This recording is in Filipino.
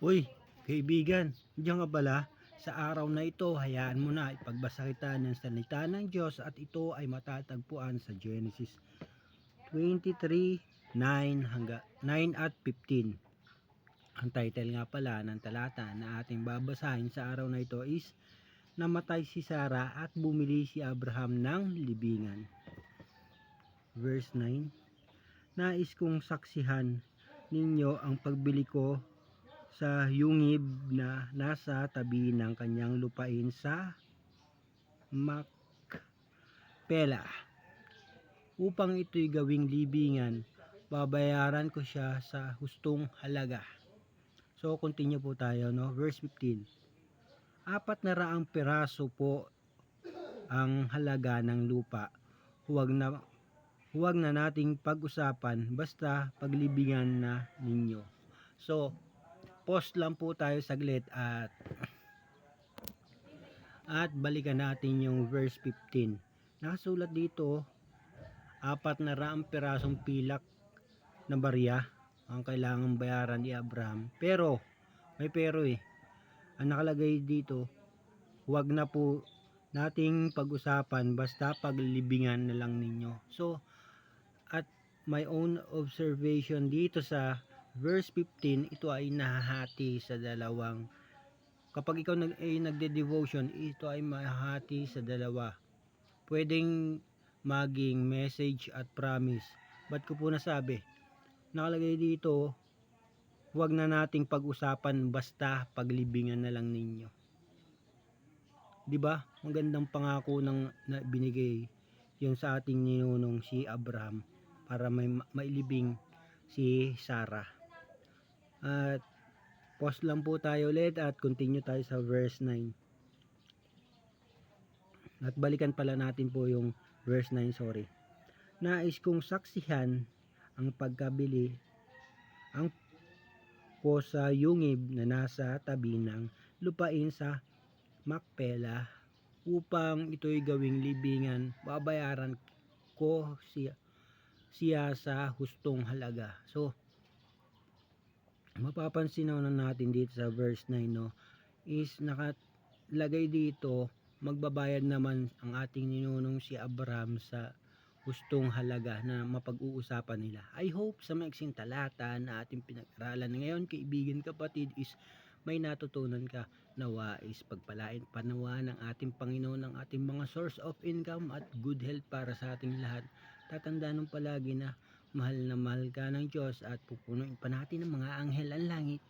Uy, kaibigan, diyan ka pala? Sa araw na ito, hayaan mo na ipagbasa kita ng salita ng Diyos at ito ay matatagpuan sa Genesis 23:9 hanggang 9 at 15. Ang title nga pala ng talata na ating babasahin sa araw na ito is Namatay si Sarah at bumili si Abraham ng libingan. Verse 9. Nais kong saksihan ninyo ang pagbili ko sa yungib na nasa tabi ng kanyang lupain sa Macpela. Upang ito'y gawing libingan, babayaran ko siya sa hustong halaga. So, continue po tayo, no? Verse 15. 400 piraso po ang halaga ng lupa. Huwag na nating pag-usapan, basta paglibingan na ninyo. So, pause lang po tayo saglit at balikan natin yung verse 15. Nakasulat dito, 400 pirasong pilak na barya ang kailangang bayaran ni Abraham. Pero, may pero ang nakalagay dito, huwag na po nating pag-usapan, basta paglibingan na lang ninyo. So, at my own observation dito sa verse 15, ito ay nahahati sa dalawang. Kapag ikaw nagde-devotion, ito ay mahahati sa dalawa. Pwedeng maging message at promise. Ba't ko po nasabi? Nakalagay dito, huwag na nating pag-usapan, basta paglibingan na lang ninyo. 'Di ba? Magandang pangako na binigay yung sa ating ninunong si Abraham para mailibing si Sarah. At pause lang po tayo ulit at continue tayo sa verse 9. At balikan pala natin po yung verse 9, sorry. Nais kong saksihan ang pagkabili ang ko sa yungib na nasa tabi ng lupain sa Macpela upang ito'y gawing libingan, babayaran ko siya sa hustong halaga. So, mapapansin na natin dito sa verse 9, no, is nakalagay dito, magbabayad naman ang ating ninunong si Abraham sa hustong halaga na mapag-uusapan nila. I hope sa maiksing talata na ating pinag-aralan ngayon, kaibigan, kapatid, is may natutunan ka. Nawa is pagpalain panawa ng ating Panginoon ng ating mga source of income at good health para sa ating lahat. Tatandaan palagi na mahal ka ng Diyos at pupunuin pa natin ng mga anghel ang langit